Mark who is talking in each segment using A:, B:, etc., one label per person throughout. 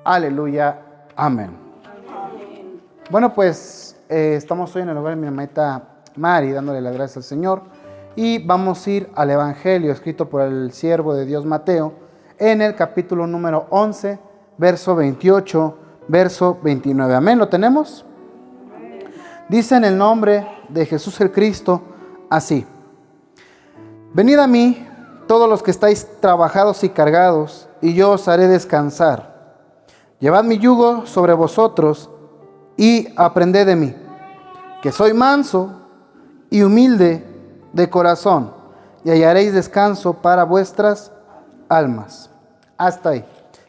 A: Aleluya. Amén. Bueno, pues estamos hoy en el hogar de mi hermanita Mari, dándole las gracias al Señor. Y vamos a ir al Evangelio escrito por el siervo de Dios Mateo, en el capítulo número 11, verso 28, verso 29. Amén, ¿lo tenemos? Dice en el nombre de Jesús el Cristo, así: venid a mí, todos los que estáis trabajados y cargados, y yo os haré descansar. Llevad mi yugo sobre vosotros, y aprended de mí, que soy manso y humilde de corazón, y hallaréis descanso para vuestras almas. Hasta ahí.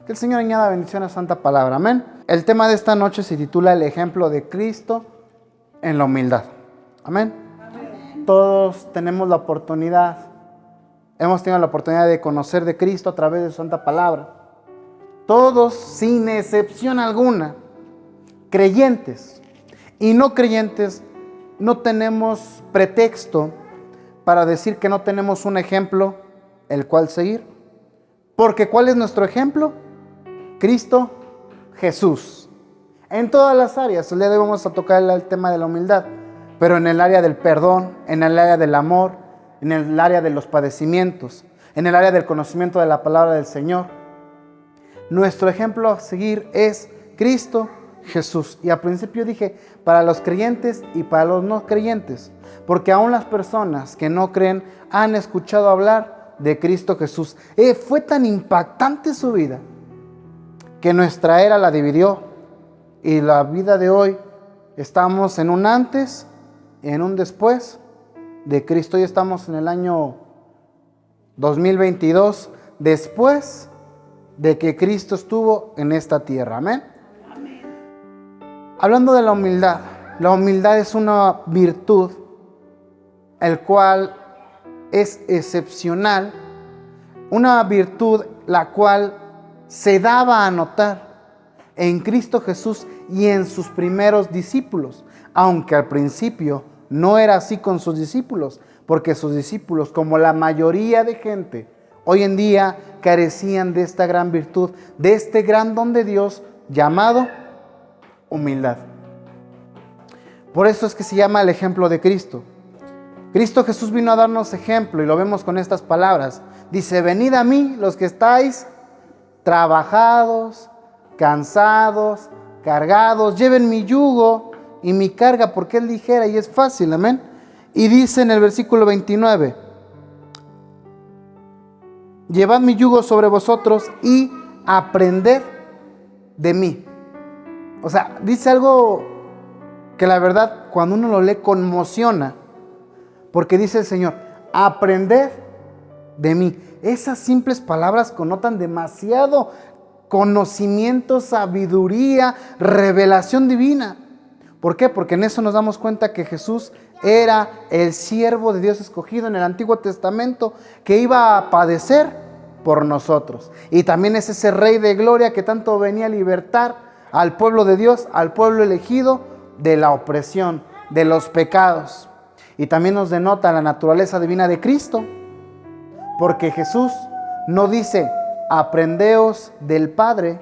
A: Que el Señor añada bendición a santa palabra. Amén. El tema de esta noche se titula El ejemplo de Cristo en la humildad. Amén. Amén. Todos tenemos la oportunidad, hemos tenido la oportunidad de conocer de Cristo a través de su santa palabra. Todos, sin excepción alguna, creyentes y no creyentes, no tenemos pretexto para decir que no tenemos un ejemplo el cual seguir. Porque ¿cuál es nuestro ejemplo? Cristo Jesús. En todas las áreas. El día de hoy vamos a tocar el tema de la humildad, pero en el área del perdón, en el área del amor, en el área de los padecimientos, en el área del conocimiento de la palabra del Señor. Nuestro ejemplo a seguir es Cristo Jesús. Y al principio dije, para los creyentes y para los no creyentes, porque aún las personas que no creen han escuchado hablar de Cristo Jesús. Fue tan impactante su vida que nuestra era la dividió, y la vida de hoy estamos en un antes y en un después de Cristo. Hoy estamos en el año 2022, después de que Cristo estuvo en esta tierra. Amén. Hablando de la humildad es una virtud el cual es excepcional, una virtud la cual se daba a notar en Cristo Jesús y en sus primeros discípulos, aunque al principio no era así con sus discípulos, porque sus discípulos, como la mayoría de gente, hoy en día carecían de esta gran virtud, de este gran don de Dios llamado humildad. Por eso es que se llama el ejemplo de Cristo. Cristo Jesús vino a darnos ejemplo y lo vemos con estas palabras. Dice: venid a mí los que estáis trabajados, cansados, cargados, lleven mi yugo y mi carga porque es ligera y es fácil. Amén. Y dice en el versículo 29: llevad mi yugo sobre vosotros y aprended de mí. O sea, dice algo que la verdad cuando uno lo lee conmociona, porque dice el Señor: aprended de mí. Esas simples palabras connotan demasiado conocimiento, sabiduría, revelación divina. ¿Por qué? Porque en eso nos damos cuenta que Jesús era el siervo de Dios escogido en el Antiguo Testamento, que iba a padecer por nosotros. Y también es ese Rey de Gloria que tanto venía a libertar al pueblo de Dios, al pueblo elegido, de la opresión, de los pecados. Y también nos denota la naturaleza divina de Cristo, porque Jesús no dice aprendeos del Padre,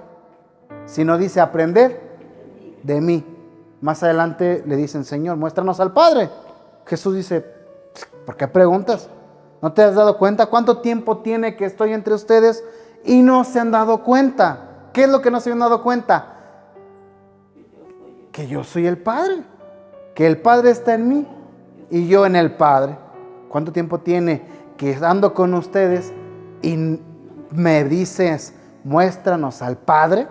A: sino dice aprended de mí. Más adelante le dicen: Señor, muéstranos al Padre. Jesús dice: ¿por qué preguntas? ¿No te has dado cuenta cuánto tiempo tiene que estoy entre ustedes y no se han dado cuenta? ¿Qué es lo que no se han dado cuenta? Que yo soy el Padre, que el Padre está en mí y yo en el Padre. ¿Cuánto tiempo tiene que ando con ustedes y me dices muéstranos al Padre?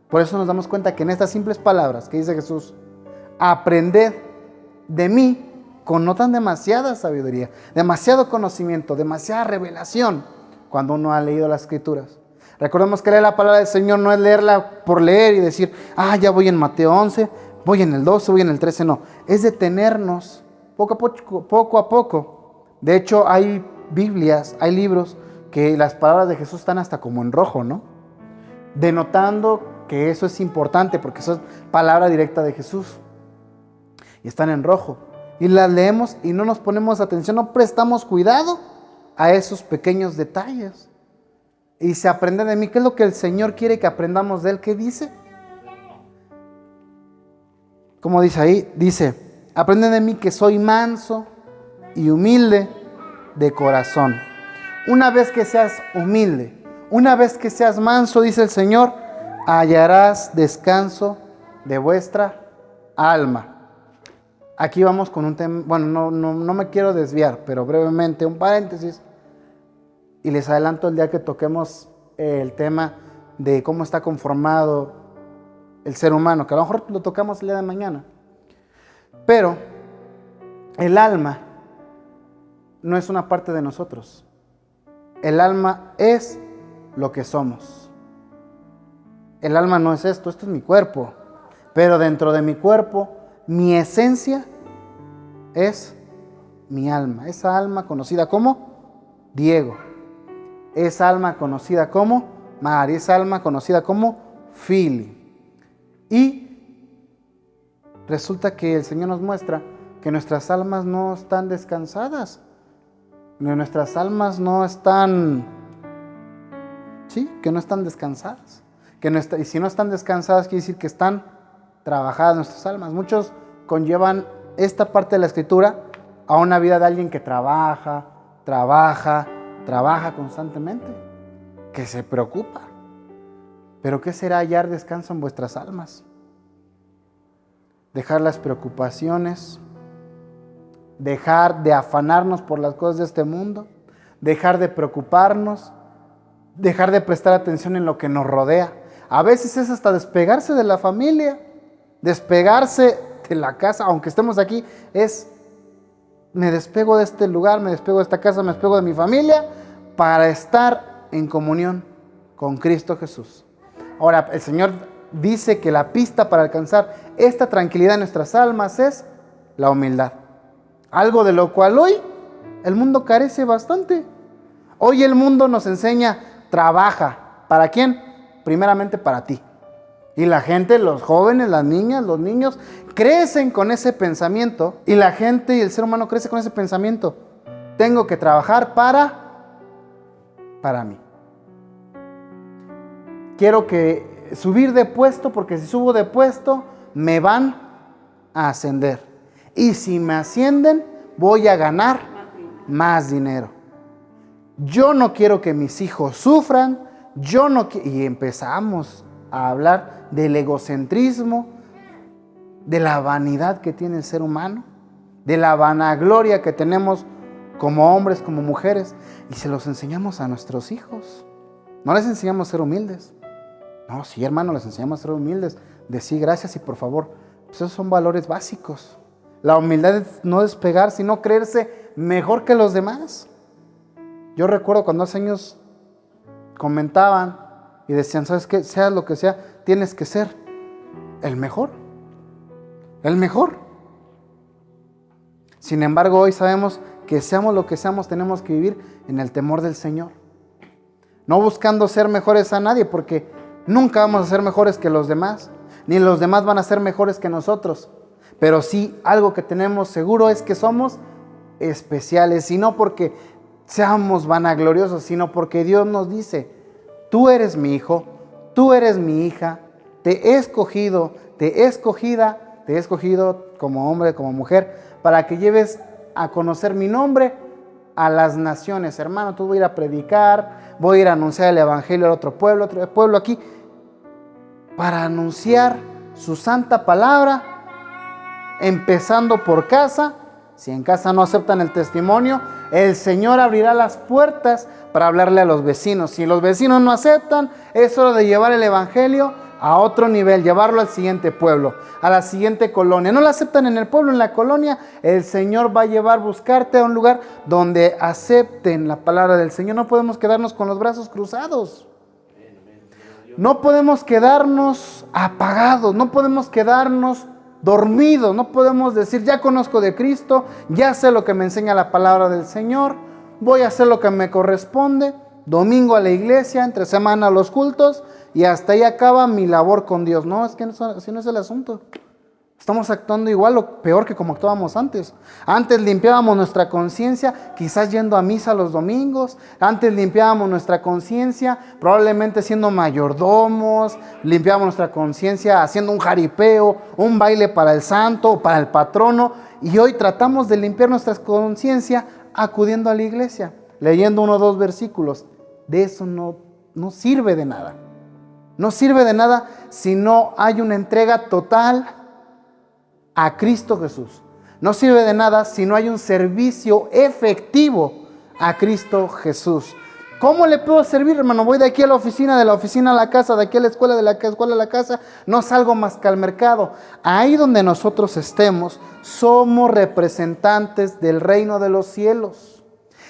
A: Por eso nos damos cuenta que en estas simples palabras que dice Jesús, aprended de mí, connotan demasiada sabiduría, demasiado conocimiento, demasiada revelación cuando uno ha leído las Escrituras. Recordemos que leer la palabra del Señor no es leerla por leer y decir: ya voy en Mateo 11, voy en el 12, voy en el 13. No, es detenernos poco a poco. De hecho, hay Biblias, hay libros que las palabras de Jesús están hasta como en rojo, ¿no? Denotando que eso es importante, porque eso es palabra directa de Jesús. Y están en rojo. Y las leemos y no nos ponemos atención, no prestamos cuidado a esos pequeños detalles. Y dice, aprende de mí. ¿Qué es lo que el Señor quiere que aprendamos de Él? ¿Qué dice? ¿Cómo dice ahí? Dice, aprende de mí que soy manso y humilde de corazón. Una vez que seas humilde, una vez que seas manso, dice el Señor, hallarás descanso de vuestra alma. Aquí vamos con un tema, bueno, no me quiero desviar, pero brevemente un paréntesis. Y les adelanto el día que toquemos el tema de cómo está conformado el ser humano, que a lo mejor lo tocamos el día de mañana. Pero el alma no es una parte de nosotros. El alma es lo que somos. El alma no es esto es mi cuerpo. Pero dentro de mi cuerpo, mi esencia es mi alma. Esa alma conocida como Diego. Esa alma conocida como Mari. Esa alma conocida como Fili. Y resulta que el Señor nos muestra que nuestras almas no están descansadas. Nuestras almas no están, que no están descansadas. Y si no están descansadas, quiere decir que están trabajadas nuestras almas. Muchos conllevan esta parte de la Escritura a una vida de alguien que trabaja constantemente, que se preocupa. Pero ¿qué será hallar descanso en vuestras almas? Dejar las preocupaciones, dejar de afanarnos por las cosas de este mundo, dejar de preocuparnos, dejar de prestar atención en lo que nos rodea. A veces es hasta despegarse de la familia, despegarse de la casa, aunque estemos aquí, me despego de este lugar, me despego de esta casa, me despego de mi familia para estar en comunión con Cristo Jesús. Ahora, el Señor dice que la pista para alcanzar esta tranquilidad en nuestras almas es la humildad. Algo de lo cual hoy el mundo carece bastante. Hoy el mundo nos enseña, trabaja. ¿Para quién? Primeramente para ti. Y la gente, los jóvenes, las niñas, los niños, crecen con ese pensamiento. Y la gente y el ser humano crece con ese pensamiento. Tengo que trabajar para mí. Quiero que subir de puesto, porque si subo de puesto, me van a ascender. Y si me ascienden, voy a ganar más dinero. Yo no quiero que mis hijos sufran. Y empezamos a hablar del egocentrismo, de la vanidad que tiene el ser humano, de la vanagloria que tenemos como hombres, como mujeres, y se los enseñamos a nuestros hijos. No les enseñamos a ser humildes. No, sí, hermano, les enseñamos a ser humildes. Decir gracias y por favor. Pues esos son valores básicos. La humildad es no despegar, sino creerse mejor que los demás. Yo recuerdo cuando hace años comentaban y decían, ¿sabes qué? Sea lo que sea, tienes que ser el mejor. El mejor. Sin embargo, hoy sabemos que seamos lo que seamos, tenemos que vivir en el temor del Señor. No buscando ser mejores a nadie, porque nunca vamos a ser mejores que los demás, ni los demás van a ser mejores que nosotros. Pero sí, algo que tenemos seguro es que somos especiales, y no porque seamos vanagloriosos, sino porque Dios nos dice, tú eres mi hijo, tú eres mi hija, te he escogido, te he escogido como hombre, como mujer, para que lleves a conocer mi nombre a las naciones. Hermano, tú voy a ir a predicar, voy a ir a anunciar el evangelio al otro pueblo aquí, para anunciar su santa palabra, empezando por casa. Si en casa no aceptan el testimonio, el Señor abrirá las puertas para hablarle a los vecinos. Si los vecinos no aceptan, es hora de llevar el evangelio a otro nivel, llevarlo al siguiente pueblo, a la siguiente colonia. No lo aceptan en el pueblo, en la colonia, el Señor va a buscarte a un lugar donde acepten la palabra del Señor. No podemos quedarnos con los brazos cruzados. No podemos quedarnos apagados, no podemos quedarnos dormidos, no podemos decir, ya conozco de Cristo, ya sé lo que me enseña la palabra del Señor, voy a hacer lo que me corresponde, domingo a la iglesia, entre semana a los cultos, y hasta ahí acaba mi labor con Dios. No, es que así no es el asunto. Estamos actuando igual o peor que como actuábamos antes. Antes limpiábamos nuestra conciencia, quizás yendo a misa los domingos. Antes limpiábamos nuestra conciencia, probablemente siendo mayordomos. Limpiábamos nuestra conciencia haciendo un jaripeo, un baile para el santo o para el patrono. Y hoy tratamos de limpiar nuestra conciencia acudiendo a la iglesia, leyendo 1 o 2 versículos. De eso no sirve de nada. No sirve de nada si no hay una entrega total a Cristo Jesús. No sirve de nada si no hay un servicio efectivo a Cristo Jesús. ¿Cómo le puedo servir, hermano? Voy de aquí a la oficina, de la oficina a la casa, de aquí a la escuela, de la escuela a la casa. No salgo más que al mercado. Ahí donde nosotros estemos, somos representantes del reino de los cielos.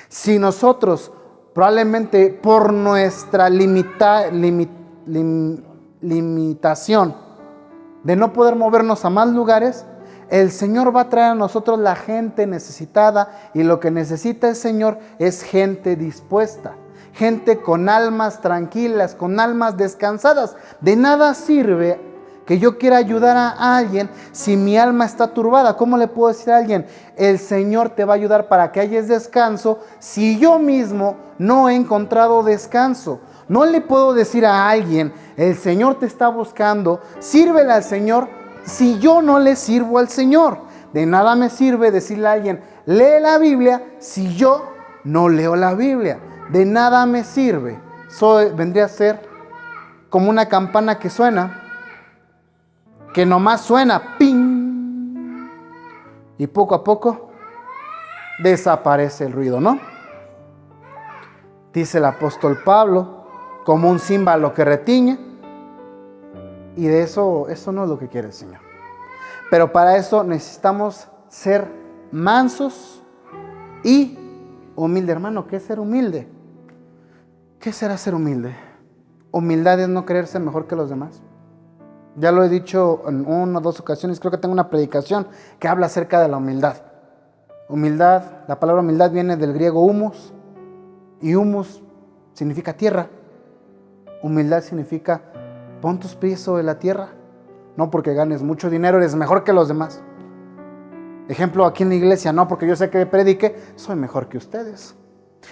A: Si nosotros, probablemente por nuestra limitación de no poder movernos a más lugares, el Señor va a traer a nosotros la gente necesitada, y lo que necesita el Señor es gente dispuesta, gente con almas tranquilas, con almas descansadas. De nada sirve que yo quiera ayudar a alguien si mi alma está turbada. ¿Cómo le puedo decir a alguien? El Señor te va a ayudar para que hayas descanso si yo mismo no he encontrado descanso. No le puedo decir a alguien, el Señor te está buscando, sírvele al Señor, si yo no le sirvo al Señor. De nada me sirve decirle a alguien, lee la Biblia, si yo no leo la Biblia. De nada me sirve. Vendría a ser como una campana que suena, que nomás suena, ¡ping! Y poco a poco desaparece el ruido, ¿no? Dice el apóstol Pablo, como un címbalo que retiñe. Y de eso no es lo que quiere el Señor. Pero para eso necesitamos ser mansos y humildes. Hermano, ¿qué es ser humilde? ¿Qué será ser humilde? Humildad es no creerse mejor que los demás. Ya lo he dicho en 1 o 2 ocasiones. Creo que tengo una predicación que habla acerca de la humildad. Humildad, la palabra humildad viene del griego humus. Y humus significa tierra. Humildad significa pon tus pies sobre la tierra. No porque ganes mucho dinero eres mejor que los demás. Ejemplo, aquí en la iglesia, no porque yo sé que predique, soy mejor que ustedes.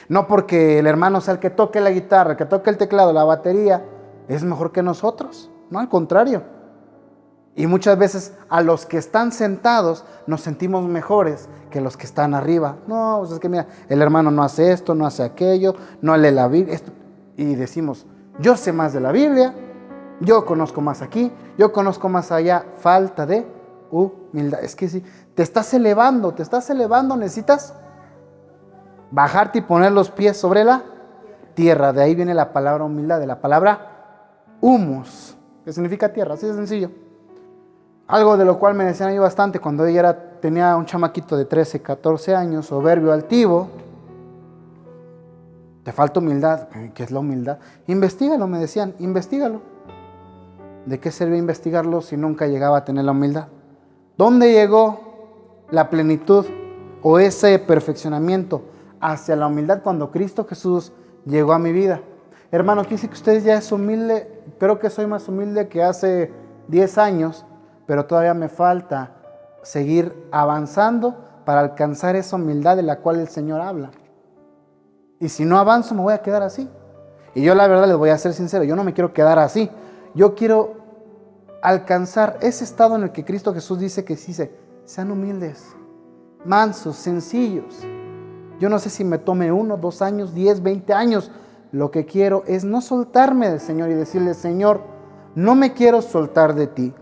A: No porque el hermano sea el que toque la guitarra, el que toque el teclado, la batería, es mejor que nosotros. No, al contrario. Y muchas veces a los que están sentados nos sentimos mejores que los que están arriba. No, pues es que mira, el hermano no hace esto, no hace aquello, no lee la Biblia. Y decimos, yo sé más de la Biblia, yo conozco más aquí, yo conozco más allá. Falta de humildad. Es que si te estás elevando, necesitas bajarte y poner los pies sobre la tierra. De ahí viene la palabra humildad, de la palabra humus, que significa tierra, así de sencillo. Algo de lo cual me decían a mí bastante cuando tenía un chamaquito de 13, 14 años, soberbio, altivo. Te falta humildad. ¿Qué es la humildad? Investígalo, me decían, investígalo. ¿De qué sirve investigarlo si nunca llegaba a tener la humildad? ¿Dónde llegó la plenitud o ese perfeccionamiento hacia la humildad cuando Cristo Jesús llegó a mi vida? Hermano, quise que usted ya es humilde. Creo que soy más humilde que hace 10 años, pero todavía me falta seguir avanzando para alcanzar esa humildad de la cual el Señor habla. Y si no avanzo, me voy a quedar así. Y yo la verdad les voy a ser sincero, yo no me quiero quedar así. Yo quiero alcanzar ese estado en el que Cristo Jesús dice que sí, sean humildes, mansos, sencillos. Yo no sé si me tome 1, 2 años, 10, 20 años. Lo que quiero es no soltarme del Señor y decirle, Señor, no me quiero soltar de ti.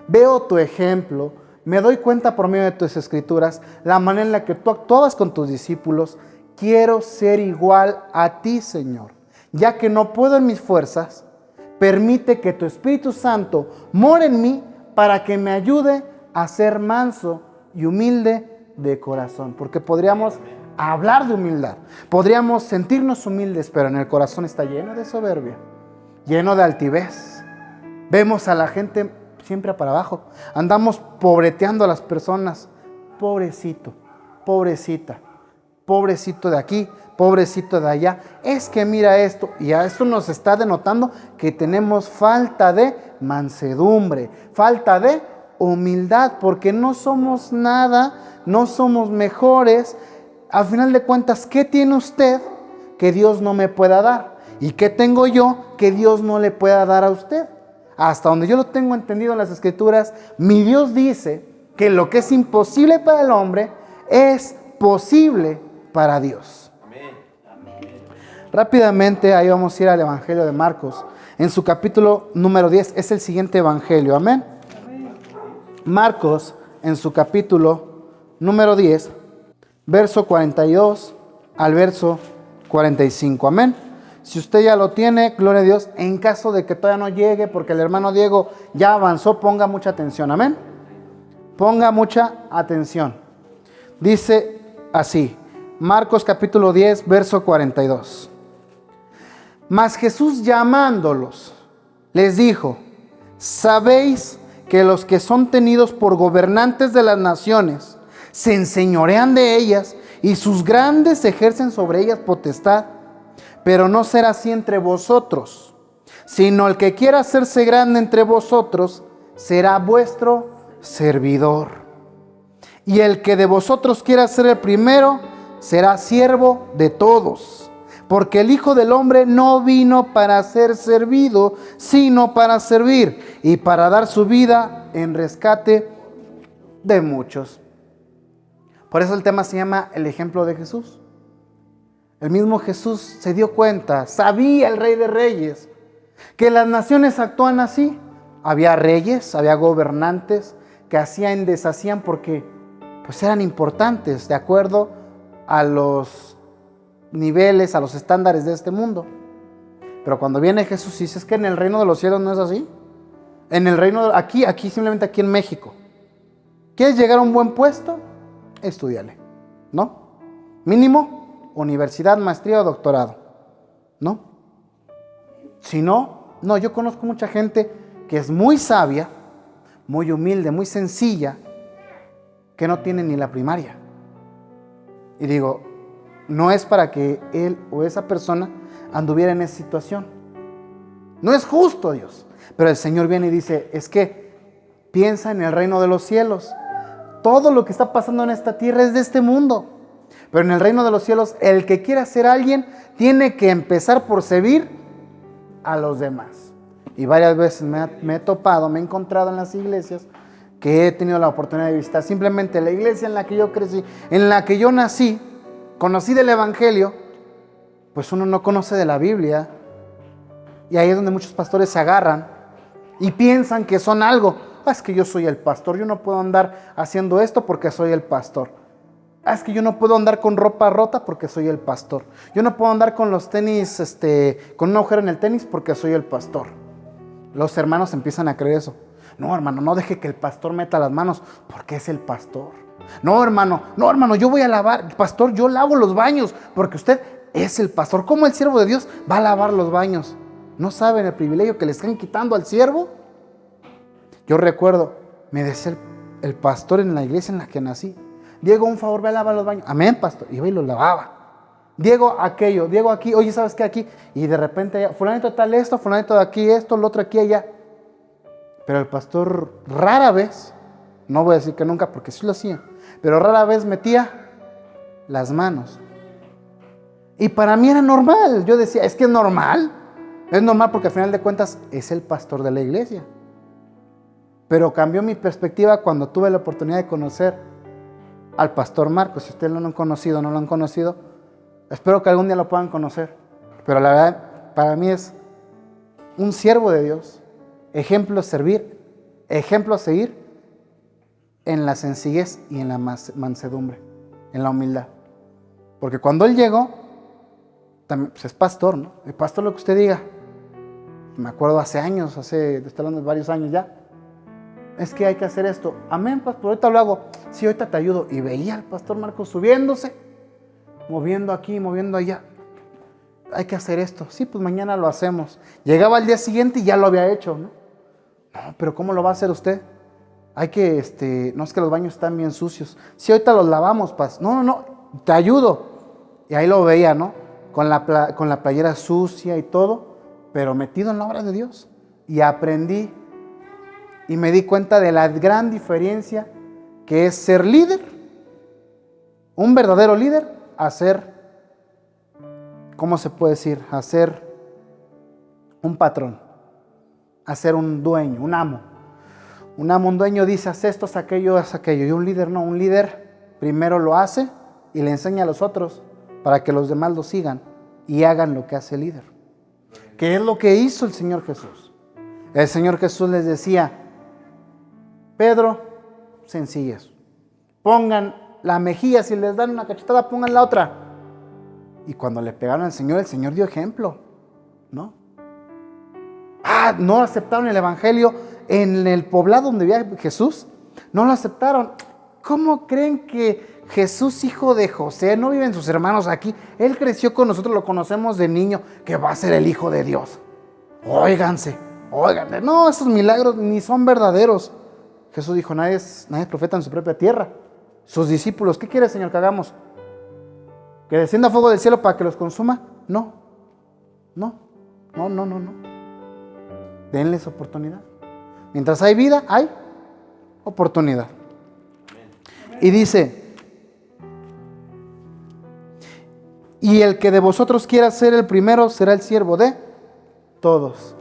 A: Veo tu ejemplo, me doy cuenta por medio de tus escrituras, la manera en la que tú actuabas con tus discípulos. Quiero ser igual a ti, Señor. Ya que no puedo en mis fuerzas, permite que tu Espíritu Santo more en mí para que me ayude a ser manso y humilde de corazón. Porque podríamos hablar de humildad, podríamos sentirnos humildes, pero en el corazón está lleno de soberbia, lleno de altivez. Vemos a la gente siempre para abajo, andamos pobreteando a las personas. Pobrecito, pobrecita, pobrecito de aquí, pobrecito de allá. Es que mira esto, y a esto nos está denotando que tenemos falta de mansedumbre, falta de humildad, porque no somos nada, no somos mejores. Al final de cuentas, ¿qué tiene usted que Dios no me pueda dar? ¿Y qué tengo yo que Dios no le pueda dar a usted? Hasta donde yo lo tengo entendido en las Escrituras, mi Dios dice que lo que es imposible para el hombre es posible para Dios. Rápidamente, ahí vamos a ir al Evangelio de Marcos. En su capítulo número 10 es el siguiente Evangelio. Amén. Marcos, en su capítulo número 10, verso 42 al verso 45. Amén. Si usted ya lo tiene, gloria a Dios. En caso de que todavía no llegue, porque el hermano Diego ya avanzó, ponga mucha atención. Amén. Ponga mucha atención. Dice así, Marcos capítulo 10, verso 42. Mas Jesús llamándolos, les dijo: ¿sabéis que los que son tenidos por gobernantes de las naciones se enseñorean de ellas y sus grandes ejercen sobre ellas potestad? Pero no será así entre vosotros, sino el que quiera hacerse grande entre vosotros será vuestro servidor. Y el que de vosotros quiera ser el primero será siervo de todos. Porque el Hijo del Hombre no vino para ser servido, sino para servir y para dar su vida en rescate de muchos. Por eso el tema se llama el ejemplo de Jesús. El mismo Jesús se dio cuenta, sabía el Rey de Reyes, que las naciones actúan así. Había reyes, había gobernantes que hacían y deshacían porque pues eran importantes de acuerdo a los niveles, a los estándares de este mundo. Pero cuando viene Jesús y dice: es que en el reino de los cielos no es así. En el reino, aquí simplemente aquí en México, ¿quieres llegar a un buen puesto? Estúdiale, ¿no? Mínimo, universidad, maestría o doctorado, ¿no? Si no, yo conozco mucha gente que es muy sabia, muy humilde, muy sencilla, que no tiene ni la primaria. Y digo, no es para que él o esa persona anduviera en esa situación. No es justo, Dios. Pero el Señor viene y dice: es que piensa en el reino de los cielos. Todo lo que está pasando en esta tierra es de este mundo. Pero en el reino de los cielos, el que quiera ser alguien tiene que empezar por servir a los demás. Y varias veces me he topado, me he encontrado en las iglesias que he tenido la oportunidad de visitar. Simplemente la iglesia en la que yo crecí, en la que yo nací, conocí del Evangelio, pues uno no conoce de la Biblia. Y ahí es donde muchos pastores se agarran y piensan que son algo. Es que yo soy el pastor, yo no puedo andar haciendo esto porque soy el pastor. Es que yo no puedo andar con ropa rota porque soy el pastor. Yo no puedo andar con los tenis, con un agujero en el tenis porque soy el pastor. Los hermanos empiezan a creer eso. No, hermano, no deje que el pastor meta las manos porque es el pastor. No, hermano, yo voy a lavar. Pastor, yo lavo los baños porque usted es el pastor. ¿Cómo el siervo de Dios va a lavar los baños? ¿No saben el privilegio que le están quitando al siervo? Yo recuerdo, me decía el pastor en la iglesia en la que nací: Diego, un favor, ve a lavar los baños. Amén, pastor. Iba y los lavaba. Diego, aquello. Diego, aquí. Oye, ¿sabes qué? Aquí. Y de repente, fulanito tal esto, fulanito de aquí esto, lo otro aquí allá. Pero el pastor rara vez, no voy a decir que nunca porque sí lo hacía, pero rara vez metía las manos. Y para mí era normal. Yo decía, es que es normal. Es normal porque al final de cuentas es el pastor de la iglesia. Pero cambió mi perspectiva cuando tuve la oportunidad de conocer al pastor Marcos. Si ustedes no lo han conocido, espero que algún día lo puedan conocer. Pero la verdad, para mí es un siervo de Dios, ejemplo a servir, ejemplo a seguir en la sencillez y en la mansedumbre, en la humildad. Porque cuando él llegó, también, pues es pastor, ¿no? El pastor, lo que usted diga. Me acuerdo hace años, estoy hablando de varios años ya. Es que hay que hacer esto. Amén, pastor, ahorita lo hago. Sí, ahorita te ayudo. Y veía al pastor Marcos subiéndose, moviendo aquí, moviendo allá. Hay que hacer esto. Sí, pues mañana lo hacemos. Llegaba al día siguiente y ya lo había hecho, ¿no? No, pero ¿cómo lo va a hacer usted? Hay que, no es que los baños están bien sucios. Sí, ahorita los lavamos, pas. No, te ayudo. Y ahí lo veía, ¿no? Con la playera sucia y todo, pero metido en la obra de Dios. Y aprendí y me di cuenta de la gran diferencia que es ser líder, un verdadero líder, a ser, ¿cómo se puede decir? A ser un patrón, a ser un dueño, un amo. Un amo, un dueño dice, haz esto, haz aquello, haz aquello. Y un líder no, un líder primero lo hace y le enseña a los otros para que los demás lo sigan y hagan lo que hace el líder. ¿Qué es lo que hizo el Señor Jesús? El Señor Jesús les decía, Pedro, sencillez, pongan la mejilla, si les dan una cachetada, pongan la otra. Y cuando le pegaron al Señor, el Señor dio ejemplo, ¿no? No aceptaron el evangelio en el poblado donde vivía Jesús. No lo aceptaron. ¿Cómo creen que Jesús, hijo de José, no viven sus hermanos aquí? Él creció con nosotros, lo conocemos de niño, que va a ser el Hijo de Dios. Óiganse. No, esos milagros ni son verdaderos. Jesús dijo, nadie es profeta en su propia tierra. Sus discípulos, ¿qué quiere, Señor, que hagamos? ¿Que descienda fuego del cielo para que los consuma? No. Denles oportunidad. Mientras hay vida, hay oportunidad. Y dice, y el que de vosotros quiera ser el primero será el siervo de todos.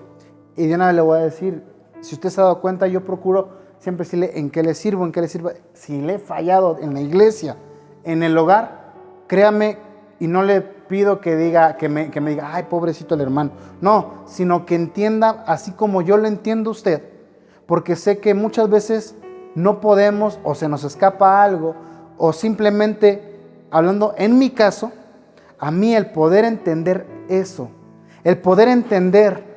A: Y de una vez le voy a decir, si usted se ha dado cuenta, yo procuro siempre decirle en qué le sirvo, Si le he fallado en la iglesia, en el hogar, créame, y no le pido que me diga, ay, pobrecito el hermano. No, sino que entienda así como yo lo entiendo usted, porque sé que muchas veces no podemos, o se nos escapa algo, o simplemente, hablando en mi caso, a mí el poder entender eso, el poder entender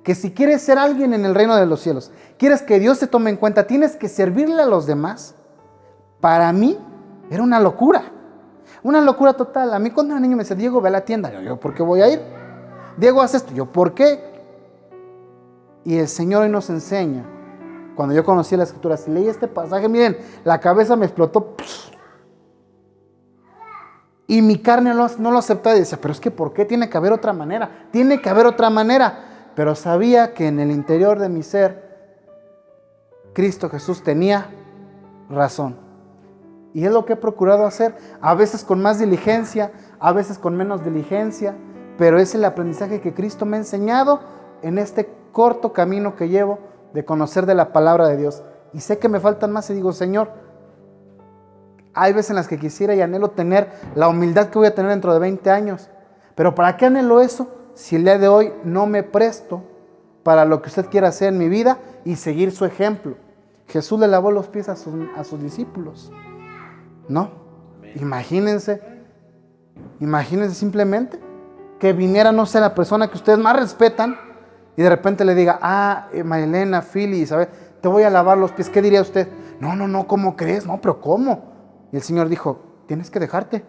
A: que si quieres ser alguien en el reino de los cielos, quieres que Dios te tome en cuenta, tienes que servirle a los demás. Para mí era una locura total. A mí cuando era niño me decía, Diego, ve a la tienda. Yo, ¿por qué voy a ir? Diego, haz esto. Yo, ¿por qué? Y el Señor hoy nos enseña. Cuando yo conocí las Escrituras y leí este pasaje, miren, la cabeza me explotó. Y mi carne no lo aceptaba y decía, pero es que ¿por qué? Tiene que haber otra manera. Tiene que haber otra manera. Pero sabía que en el interior de mi ser, Cristo Jesús tenía razón. Y es lo que he procurado hacer, a veces con más diligencia, a veces con menos diligencia, pero es el aprendizaje que Cristo me ha enseñado en este corto camino que llevo de conocer de la palabra de Dios. Y sé que me faltan más y digo, Señor, hay veces en las que quisiera y anhelo tener la humildad que voy a tener dentro de 20 años. Pero ¿para qué anhelo eso si el día de hoy no me presto para lo que usted quiera hacer en mi vida y seguir su ejemplo? Jesús le lavó los pies a sus discípulos. No, imagínense simplemente que viniera, no sé, la persona que ustedes más respetan y de repente le diga, Marilena, Philly, Isabel, te voy a lavar los pies. ¿Qué diría usted? No, ¿cómo crees? No, pero ¿cómo? Y el Señor dijo, tienes que dejarte,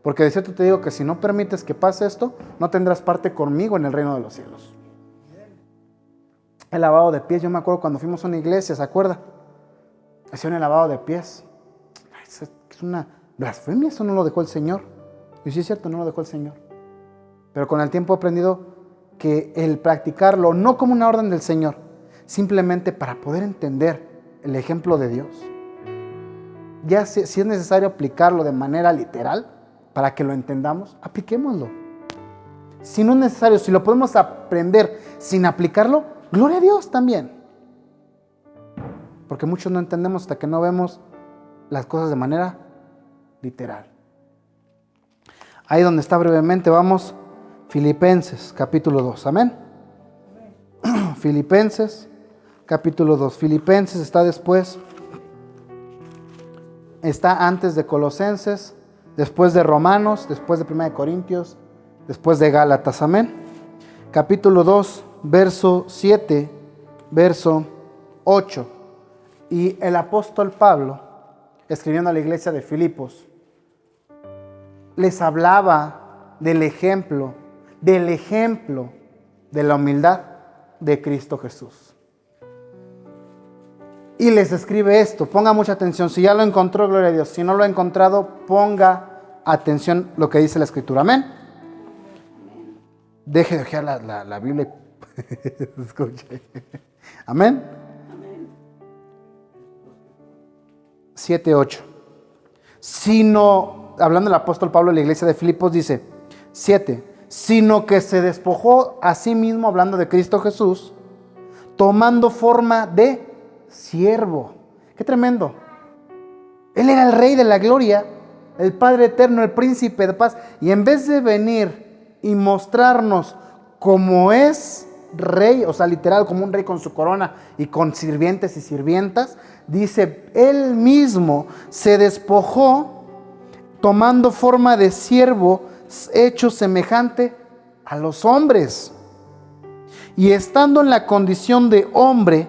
A: porque de cierto te digo que si no permites que pase esto, no tendrás parte conmigo en el reino de los cielos. El lavado de pies, yo me acuerdo cuando fuimos a una iglesia, ¿se acuerda? Hacían el lavado de pies. Es una blasfemia, eso no lo dejó el Señor. Y sí es cierto, no lo dejó el Señor. Pero con el tiempo he aprendido que el practicarlo, no como una orden del Señor, simplemente para poder entender el ejemplo de Dios. Ya si es necesario aplicarlo de manera literal, para que lo entendamos, apliquémoslo. Si no es necesario, si lo podemos aprender sin aplicarlo, gloria a Dios también. Porque muchos no entendemos hasta que no vemos las cosas de manera literal. Ahí donde está brevemente, vamos, Filipenses, capítulo 2, amén. Filipenses, capítulo 2. Filipenses está después, está antes de Colosenses, después de Romanos, después de 1 Corintios, después de Gálatas, amén. Capítulo 2, verso 7, verso 8. Y el apóstol Pablo, escribiendo a la iglesia de Filipos, les hablaba del ejemplo de la humildad de Cristo Jesús. Y les escribe esto, ponga mucha atención. Si ya lo encontró, gloria a Dios. Si no lo ha encontrado, ponga atención lo que dice la Escritura, amén. Deje de ojear la Biblia y escuche. Amén. 7:8. Sino, hablando el apóstol Pablo de la iglesia de Filipos, dice 7, sino que se despojó a sí mismo, hablando de Cristo Jesús, tomando forma de siervo. ¡Qué tremendo! Él era el Rey de la gloria, el Padre eterno, el Príncipe de paz. Y en vez de venir y mostrarnos como es Rey, o sea, literal, como un rey con su corona y con sirvientes y sirvientas, dice, Él mismo se despojó tomando forma de siervo, hecho semejante a los hombres. Y estando en la condición de hombre,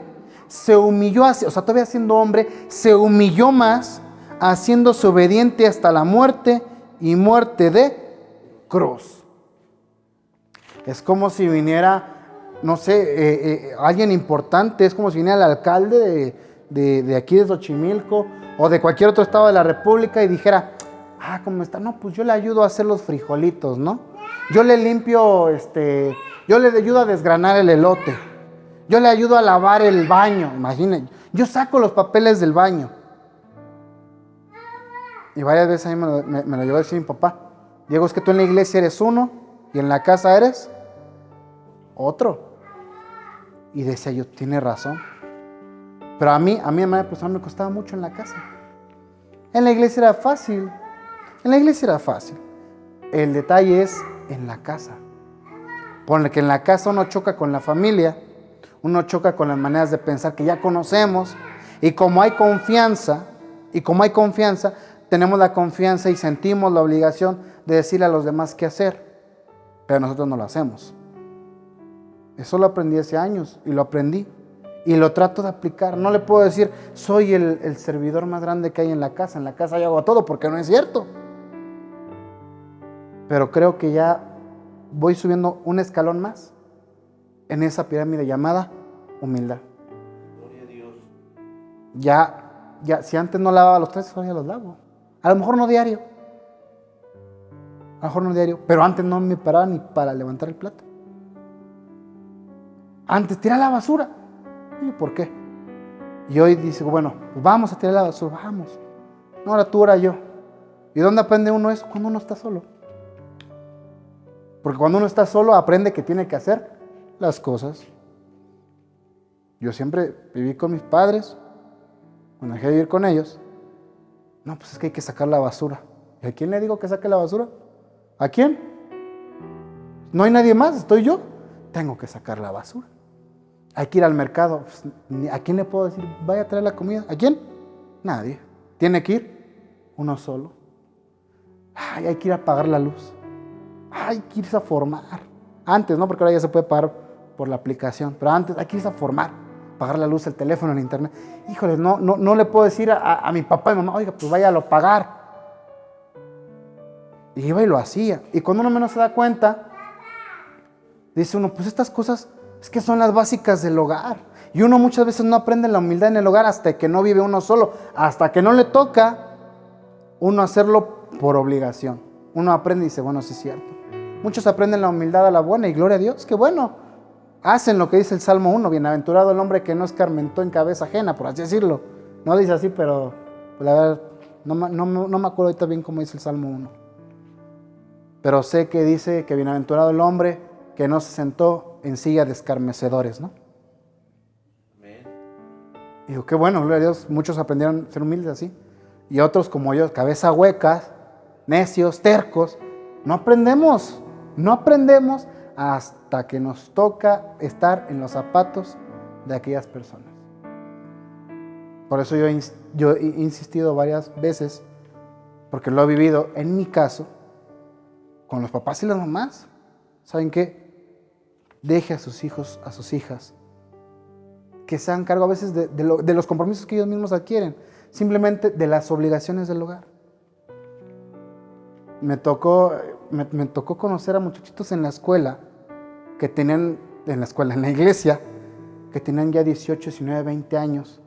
A: se humilló, o sea, todavía siendo hombre, se humilló más, haciéndose obediente hasta la muerte y muerte de cruz. Es como si viniera, no sé, alguien importante, es como si viniera el alcalde de aquí de Xochimilco o de cualquier otro estado de la república y dijera, ¿cómo está? No, pues yo le ayudo a hacer los frijolitos, ¿no? Yo le limpio, yo le ayudo a desgranar el elote. Yo le ayudo a lavar el baño, imaginen. Yo saco los papeles del baño. Y varias veces a mí me lo llegó a decir mi papá. Diego, es que tú en la iglesia eres uno y en la casa eres otro. Y decía yo, tiene razón. Pero a mí me costaba mucho en la casa. En la iglesia era fácil. En la iglesia era fácil. El detalle es en la casa. Porque en la casa uno choca con la familia, uno choca con las maneras de pensar que ya conocemos, y como hay confianza, tenemos la confianza y sentimos la obligación de decirle a los demás qué hacer, pero nosotros no lo hacemos. Eso lo aprendí hace años y lo aprendí y lo trato de aplicar. No le puedo decir, soy el servidor más grande que hay en la casa yo hago todo, porque no es cierto. Pero creo que ya voy subiendo un escalón más en esa pirámide llamada humildad.
B: Gloria a Dios.
A: Ya, si antes no lavaba los trastes, ahora ya los lavo. A lo mejor no diario, pero antes no me paraba ni para levantar el plato. Antes tiraba la basura. ¿Y por qué? Y hoy dice, bueno, pues vamos a tirar la basura, vamos. No, ahora tú, ahora yo. ¿Y dónde aprende uno eso? Cuando uno está solo. Porque cuando uno está solo aprende que tiene que hacer las cosas. Yo siempre viví con mis padres. Cuando dejé de vivir con ellos, no, pues es que hay que sacar la basura. ¿Y a quién le digo que saque la basura? ¿A quién? No hay nadie más, estoy yo. Tengo que sacar la basura. Hay que ir al mercado. Pues, ¿a quién le puedo decir, vaya a traer la comida? ¿A quién? Nadie. Tiene que ir uno solo. Hay que ir a pagar la luz. Hay que irse a formar. Antes, ¿no? Porque ahora ya se puede pagar por la aplicación. Pero antes hay que irse a formar. Pagar la luz, el teléfono, el internet. Híjole, no le puedo decir a mi papá y mamá, oiga, pues váyalo a pagar. Y iba y lo hacía. Y cuando uno menos se da cuenta, dice uno, pues estas cosas es que son las básicas del hogar. Y uno muchas veces no aprende la humildad en el hogar hasta que no vive uno solo. Hasta que no le toca uno hacerlo por obligación. Uno aprende y dice, bueno, sí es cierto. Muchos aprenden la humildad a la buena y gloria a Dios, qué bueno. Hacen lo que dice el Salmo 1, bienaventurado el hombre que no escarmentó en cabeza ajena, por así decirlo. No dice así, pero la verdad, no me acuerdo ahorita bien cómo dice el Salmo 1. Pero sé que dice que bienaventurado el hombre que no se sentó en silla de escarnecedores, ¿no?
B: Amén.
A: Y digo, qué bueno, gloria a Dios, muchos aprendieron a ser humildes así. Y otros como yo, cabeza huecas, necios, tercos, no aprendemos hasta que nos toca estar en los zapatos de aquellas personas. Por eso yo he insistido varias veces, porque lo he vivido en mi caso, con los papás y las mamás. ¿Saben qué? Deje a sus hijos, a sus hijas, que se hagan cargo a veces de los compromisos que ellos mismos adquieren, simplemente de las obligaciones del hogar. Me tocó conocer a muchachitos en la escuela, que tenían, en la iglesia, que tenían ya 18, 19, 20 años.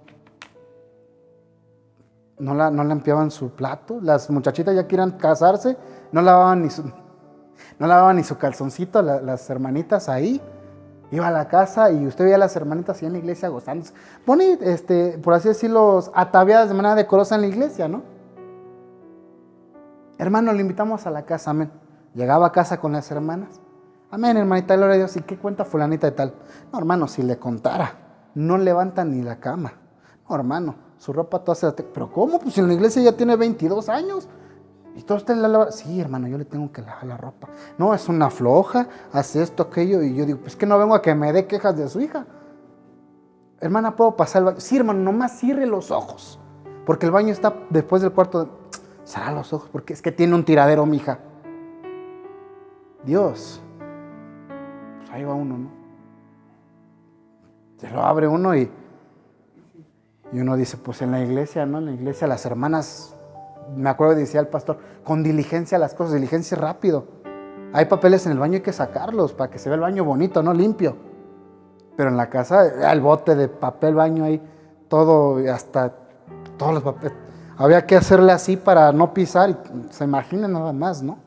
A: No limpiaban su plato. Las muchachitas ya quieran casarse, no lavaban ni su calzoncito, las hermanitas ahí. Iba a la casa y usted veía a las hermanitas ahí en la iglesia gozándose. Bonito, por así decirlo, ataviadas de manera decorosa en la iglesia, ¿no? Hermano, le invitamos a la casa, amén. Llegaba a casa con las hermanas. Amén, hermanita, gloria a Dios. ¿Y qué cuenta fulanita de tal? No, hermano, si le contara, no levanta ni la cama. No, hermano, su ropa toda se la... ¿Pero cómo? Pues en la iglesia ya tiene 22 años. ¿Y todo usted la lava? Sí, hermano, yo le tengo que lavar la ropa. No, es una floja, hace esto, aquello. Y yo digo, pues que no vengo a que me dé quejas de su hija. Hermana, ¿puedo pasar el baño? Sí, hermano, nomás cierre los ojos. Porque el baño está después del cuarto. Cerra los ojos, porque es que tiene un tiradero, mija. Dios. Pues ahí va uno, ¿no? Se lo abre uno y uno dice, pues en la iglesia, ¿no? En la iglesia las hermanas, me acuerdo que decía el pastor, con diligencia las cosas, diligencia rápido. Hay papeles en el baño, hay que sacarlos para que se vea el baño bonito, ¿no? Limpio. Pero en la casa, el bote de papel baño ahí, todo, hasta todos los papeles. Había que hacerle así para no pisar, y se imagina nada más, ¿no?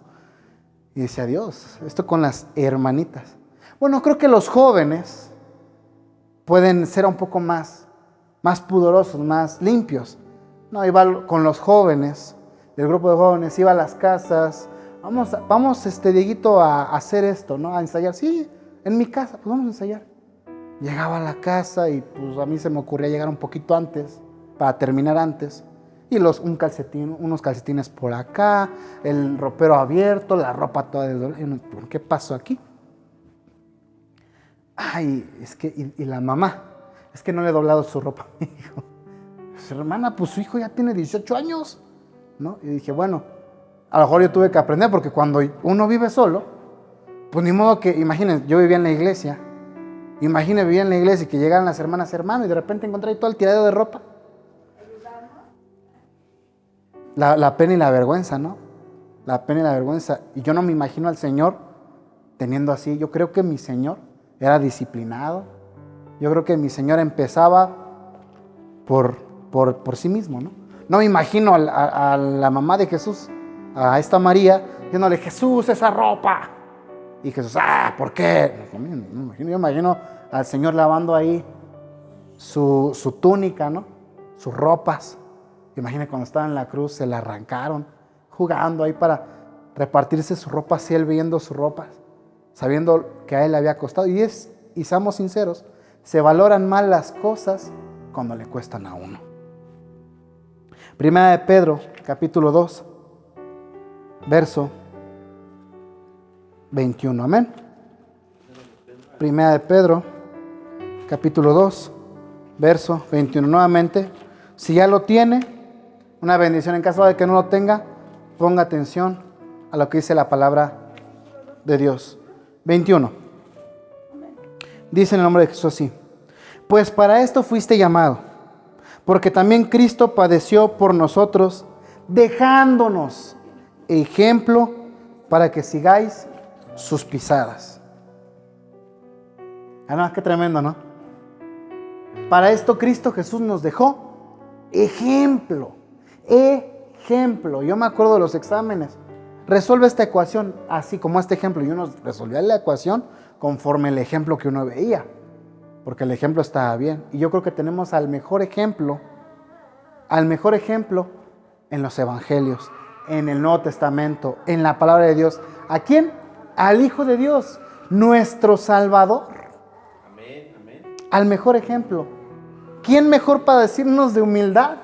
A: Y decía, Dios, esto con las hermanitas. Bueno, creo que los jóvenes pueden ser un poco más pudorosos, más limpios. No, iba con los jóvenes, del grupo de jóvenes, iba a las casas. Vamos, Dieguito, a hacer esto, ¿no? A ensayar. Sí, en mi casa, pues vamos a ensayar. Llegaba a la casa y pues a mí se me ocurría llegar un poquito antes, para terminar antes. Y unos calcetines por acá, el ropero abierto, la ropa toda desdoblada. ¿Qué pasó aquí? Ay, es que, y la mamá, es que no le he doblado su ropa a mi hijo. Pues, hermana, pues su hijo ya tiene 18 años, ¿no? Y dije, bueno, a lo mejor yo tuve que aprender, porque cuando uno vive solo, pues ni modo que, imagínense, yo vivía en la iglesia, vivía en la iglesia y que llegaran las hermanas, hermano, y de repente encontré ahí todo el tiradero de ropa. La pena y la vergüenza, ¿no? La pena y la vergüenza. Y yo no me imagino al Señor teniendo así. Yo creo que mi Señor era disciplinado. Yo creo que mi Señor empezaba por sí mismo, ¿no? No me imagino a la mamá de Jesús, a esta María, diciéndole, Jesús, esa ropa. Y Jesús, ¿por qué? No me imagino. Yo imagino al Señor lavando ahí su túnica, ¿no? Sus ropas. Imagina cuando estaba en la cruz, se la arrancaron, jugando ahí para repartirse su ropa, así él viendo sus ropas, sabiendo que a él le había costado. Y seamos sinceros, se valoran mal las cosas cuando le cuestan a uno. Primera de Pedro, capítulo 2, verso 21, amén. Primera de Pedro, capítulo 2, verso 21, nuevamente. Si ya lo tiene, una bendición. En caso de que no lo tenga, ponga atención a lo que dice la palabra de Dios. 21. Dice en el nombre de Jesús así: pues para esto fuiste llamado, porque también Cristo padeció por nosotros, dejándonos ejemplo para que sigáis sus pisadas. No, qué tremendo, ¿no? Para esto Cristo Jesús nos dejó ejemplo. Yo me acuerdo de los exámenes. Resuelve esta ecuación así como este ejemplo. Y uno resolvía la ecuación conforme el ejemplo que uno veía, porque el ejemplo estaba bien. Y yo creo que tenemos al mejor ejemplo en los evangelios, en el Nuevo Testamento, en la palabra de Dios. ¿A quién? Al Hijo de Dios, nuestro Salvador.
B: Amén, amén.
A: Al mejor ejemplo. ¿Quién mejor para decirnos de humildad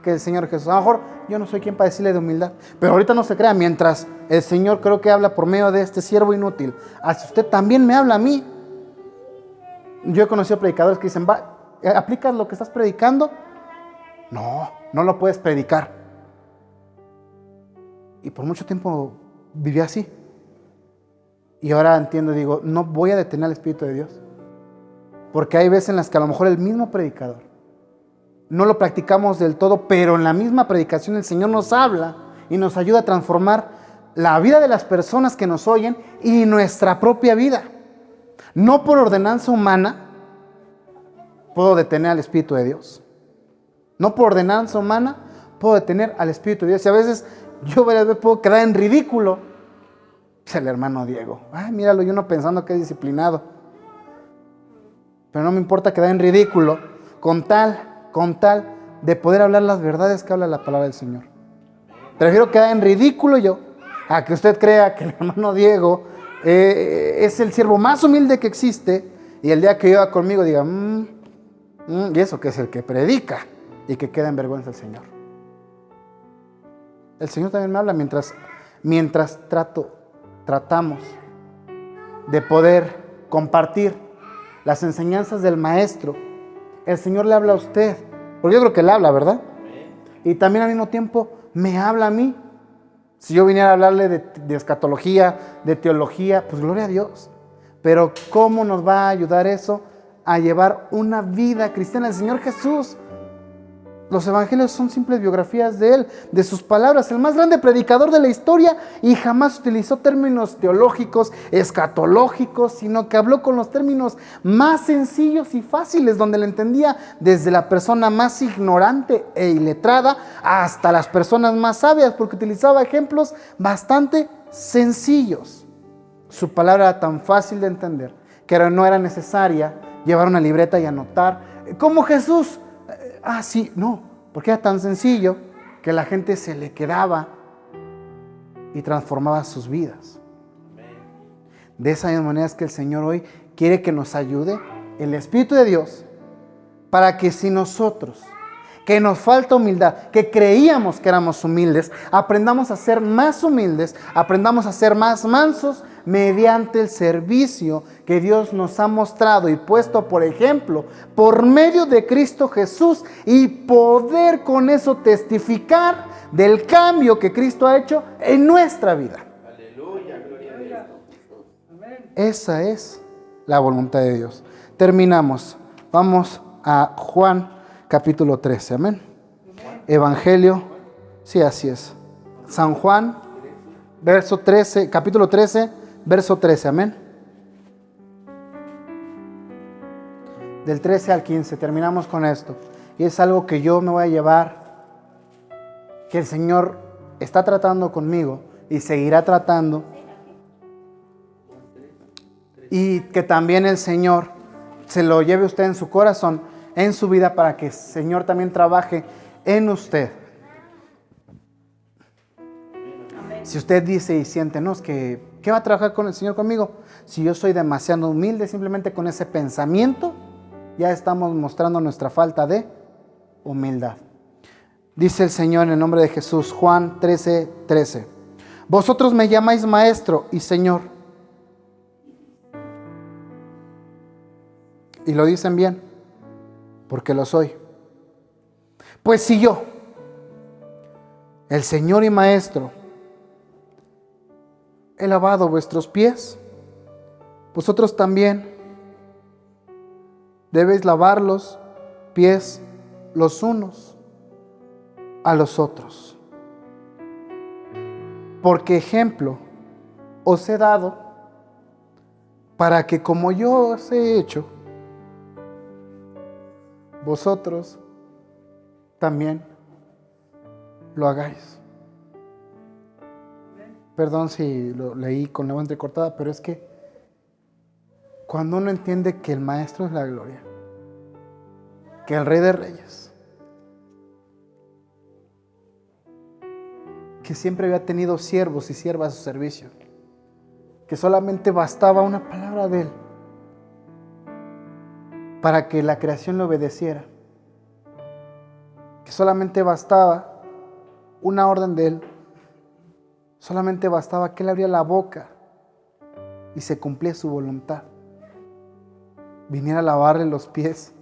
A: que el Señor Jesús? A lo mejor yo no soy quien para decirle de humildad, pero ahorita no se crea, mientras el Señor creo que habla por medio de este siervo inútil, así usted también me habla a mí. Yo he conocido predicadores que dicen, ¿aplicas lo que estás predicando? No lo puedes predicar. Y por mucho tiempo viví así. Y ahora entiendo, digo, no voy a detener al Espíritu de Dios, porque hay veces en las que a lo mejor el mismo predicador no lo practicamos del todo, pero en la misma predicación el Señor nos habla y nos ayuda a transformar la vida de las personas que nos oyen y nuestra propia vida. No por ordenanza humana puedo detener al Espíritu de Dios. No por ordenanza humana puedo detener al Espíritu de Dios. Y a veces yo varias veces puedo quedar en ridículo. Es el hermano Diego. Míralo, y uno pensando que es disciplinado. pero no me importa quedar en ridículo con tal de poder hablar las verdades que habla la palabra del Señor. Prefiero quedar en ridículo yo a que usted crea que el hermano Diego es el siervo más humilde que existe y el día que lleva conmigo diga, y eso que es el que predica y que queda en vergüenza el Señor. El Señor también me habla mientras tratamos de poder compartir las enseñanzas del Maestro. El Señor le habla a usted, porque yo creo que le habla, ¿verdad? Y también al mismo tiempo me habla a mí. Si yo viniera a hablarle de escatología, de teología, pues gloria a Dios. Pero ¿cómo nos va a ayudar eso a llevar una vida cristiana? El Señor Jesús, los evangelios son simples biografías de Él, de sus palabras, el más grande predicador de la historia, y jamás utilizó términos teológicos, escatológicos, sino que habló con los términos más sencillos y fáciles, donde le entendía desde la persona más ignorante e iletrada hasta las personas más sabias, porque utilizaba ejemplos bastante sencillos. Su palabra era tan fácil de entender que no era necesaria llevar una libreta y anotar. Como Jesús, sí, no, porque era tan sencillo que la gente se le quedaba y transformaba sus vidas. De esa misma manera es que el Señor hoy quiere que nos ayude el Espíritu de Dios para que si nosotros, que nos falta humildad, que creíamos que éramos humildes, aprendamos a ser más humildes, aprendamos a ser más mansos mediante el servicio que Dios nos ha mostrado y puesto por ejemplo por medio de Cristo Jesús, y poder con eso testificar del cambio que Cristo ha hecho en nuestra vida.
B: Aleluya, gloria a Dios.
A: Esa es la voluntad de Dios. Terminamos. Vamos a Juan capítulo 13, amén. Evangelio, sí, así es. San Juan, verso 13, capítulo 13, verso 13, amén. Del 13 al 15, terminamos con esto. Y es algo que yo me voy a llevar, que el Señor está tratando conmigo y seguirá tratando. Y que también el Señor se lo lleve usted en su corazón, en su vida, para que el Señor también trabaje en usted. Si usted dice y siente, no, es que, ¿qué va a trabajar con el Señor conmigo? Si yo soy demasiado humilde, simplemente con ese pensamiento, ya estamos mostrando nuestra falta de humildad. Dice el Señor en el nombre de Jesús, Juan 13, 13. Vosotros me llamáis maestro y Señor. Y lo dicen bien, porque lo soy. Pues si yo, el Señor y Maestro, he lavado vuestros pies, vosotros también debéis lavar los pies los unos a los otros. Porque ejemplo os he dado para que como yo os he hecho, vosotros también lo hagáis. Perdón si lo leí con la voz entrecortada, pero es que cuando uno entiende que el Maestro es la gloria, que el Rey de Reyes, que siempre había tenido siervos y siervas a su servicio, que solamente bastaba una palabra de Él para que la creación le obedeciera, que solamente bastaba una orden de Él, solamente bastaba que Él abría la boca y se cumplía su voluntad, viniera a lavarle los pies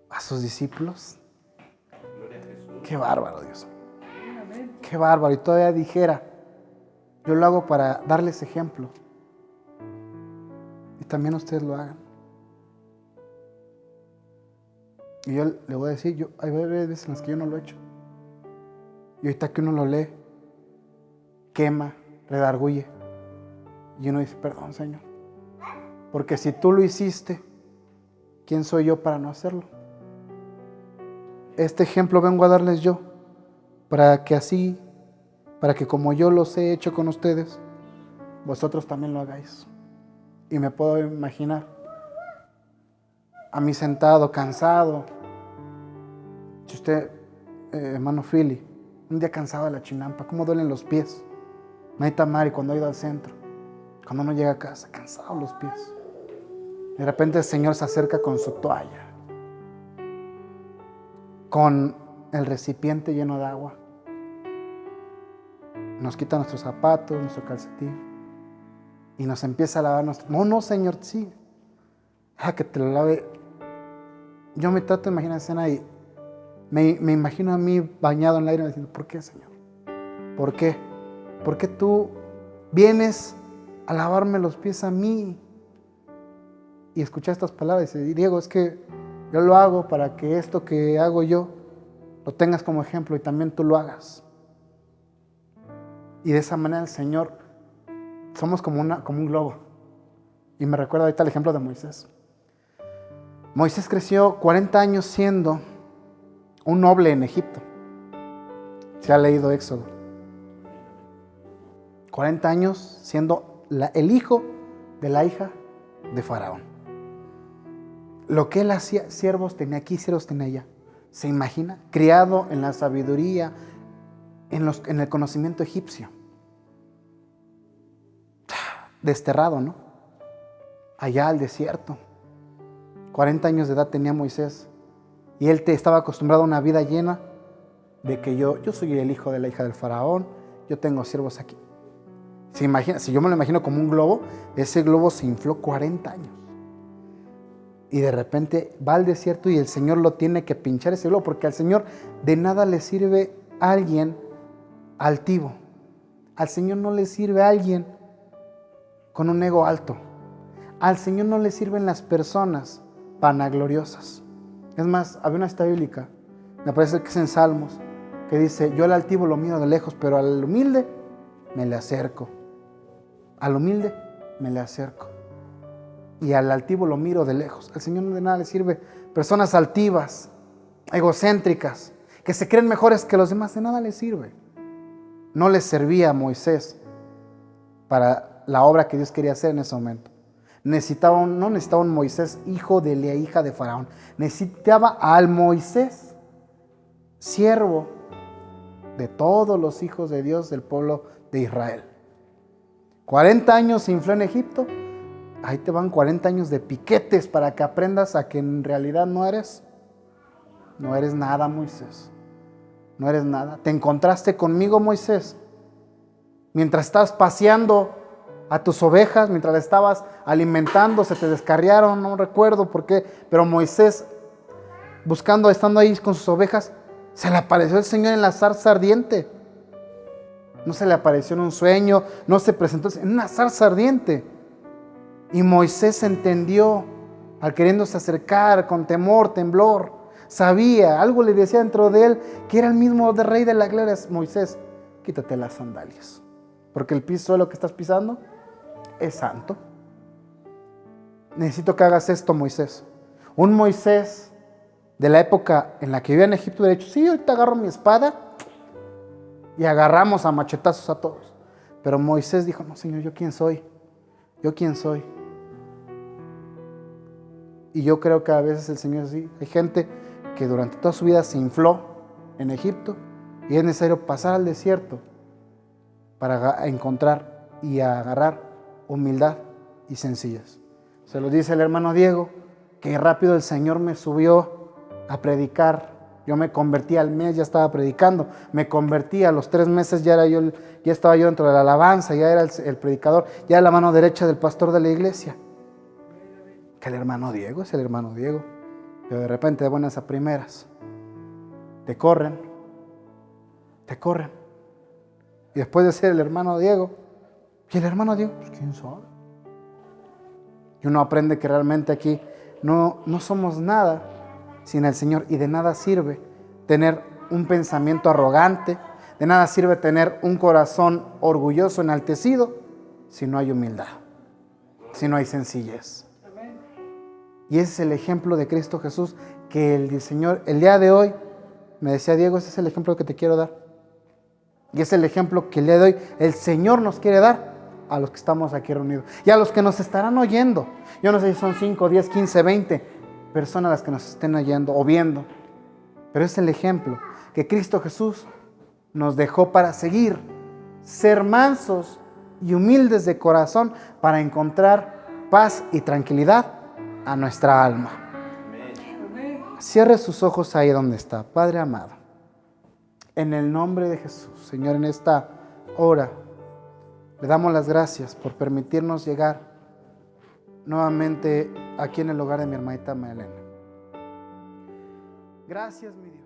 A: a sus discípulos. Qué bárbaro, Dios. Qué bárbaro. Y todavía dijera, yo lo hago para darles ejemplo, y también ustedes lo hagan. Y yo le voy a decir, hay veces en las que yo no lo he hecho. Y ahorita que uno lo lee, quema, redarguye. Y uno dice, perdón, Señor. Porque si tú lo hiciste, ¿quién soy yo para no hacerlo? Este ejemplo vengo a darles yo, para que como yo los he hecho con ustedes, vosotros también lo hagáis. Y me puedo imaginar a mí sentado, cansado. Si usted, hermano Philly, un día cansado de la chinampa, ¿cómo duelen los pies? Maita Mari, cuando ha ido al centro, cuando uno llega a casa, cansado los pies. De repente el Señor se acerca con su toalla, con el recipiente lleno de agua. Nos quita nuestros zapatos, nuestro calcetín y nos empieza a lavar nuestro... No, Señor, sí. Deja que te lo lave. Yo me trato de imaginar esa escena y me imagino a mí bañado en el aire diciendo, ¿por qué, Señor? ¿Por qué? ¿Por qué tú vienes a lavarme los pies a mí? Y escuché estas palabras y dice, Diego, es que yo lo hago para que esto que hago yo lo tengas como ejemplo y también tú lo hagas. Y de esa manera el Señor, somos como un globo. Y me recuerda ahorita el ejemplo de Moisés. Moisés creció 40 años siendo un noble en Egipto. Se ha leído Éxodo. 40 años siendo el hijo de la hija de Faraón. Lo que él hacía, siervos tenía aquí, siervos tenía allá. ¿Se imagina? Criado en la sabiduría, en el conocimiento egipcio. Desterrado, ¿no? Allá al desierto. 40 años de edad tenía Moisés. Y él estaba acostumbrado a una vida llena de que yo soy el hijo de la hija del faraón, yo tengo siervos aquí. ¿Se imagina? Si yo me lo imagino como un globo, ese globo se infló 40 años. Y de repente va al desierto y el Señor lo tiene que pinchar ese globo, porque al Señor de nada le sirve a alguien altivo. Al Señor no le sirve a alguien con un ego alto. Al Señor no le sirven las personas vanagloriosas. Es más, había una cita bíblica, me parece que es en Salmos, que dice, yo al altivo lo miro de lejos, pero al humilde me le acerco. Al humilde me le acerco. Y al altivo lo miro de lejos. Al Señor de nada le sirve personas altivas, egocéntricas, que se creen mejores que los demás. De nada les sirve. No les servía a Moisés para la obra que Dios quería hacer en ese momento. No necesitaba un Moisés hijo de la hija de Faraón. Necesitaba al Moisés, siervo de todos los hijos de Dios del pueblo de Israel. 40 años se infló en Egipto. Ahí te van 40 años de piquetes para que aprendas a que en realidad no eres nada, Moisés. No eres nada. Te encontraste conmigo, Moisés, mientras estabas paseando a tus ovejas, mientras las estabas alimentando, se te descarriaron, no recuerdo por qué, pero Moisés, estando ahí con sus ovejas, se le apareció el Señor en la zarza ardiente. No se le apareció en un sueño, no se presentó en una zarza ardiente. Y Moisés entendió, al queriéndose acercar con temor, temblor, sabía, algo le decía dentro de él, que era el mismo rey de la gloria. Moisés, quítate las sandalias, porque el suelo que estás pisando es santo. Necesito que hagas esto, Moisés. Un Moisés de la época en la que vivía en Egipto hubiera dicho, sí, ahorita agarro mi espada y agarramos a machetazos a todos. Pero Moisés dijo, no, Señor, ¿yo quién soy? ¿Yo quién soy? Y yo creo que a veces el Señor sí. Hay gente que durante toda su vida se infló en Egipto y es necesario pasar al desierto para encontrar y agarrar humildad y sencillez. Se lo dice el hermano Diego, que rápido el Señor me subió a predicar. Yo me convertí al mes, ya estaba predicando. Me convertí a los 3 meses, ya estaba yo dentro de la alabanza, ya era el predicador, ya era la mano derecha del pastor de la iglesia. Que el hermano Diego es el hermano Diego. Pero de repente, de buenas a primeras, te corren. Y después de ser el hermano Diego, ¿y el hermano Diego? Pues quién sabe. Y uno aprende que realmente aquí no somos nada sin el Señor, y de nada sirve tener un pensamiento arrogante, de nada sirve tener un corazón orgulloso, enaltecido, si no hay humildad, si no hay sencillez. Y ese es el ejemplo de Cristo Jesús que el Señor, el día de hoy, me decía Diego, ese es el ejemplo que te quiero dar. Y es el ejemplo que el día de hoy el Señor nos quiere dar a los que estamos aquí reunidos. Y a los que nos estarán oyendo. Yo no sé si son 5, 10, 15, 20. personas las que nos estén oyendo o viendo, pero es el ejemplo que Cristo Jesús nos dejó para seguir, ser mansos y humildes de corazón para encontrar paz y tranquilidad a nuestra alma. Cierre sus ojos ahí donde está. Padre amado, en el nombre de Jesús, Señor, en esta hora le damos las gracias por permitirnos llegar nuevamente aquí en el hogar de mi hermanita Maylene. Gracias, mi Dios.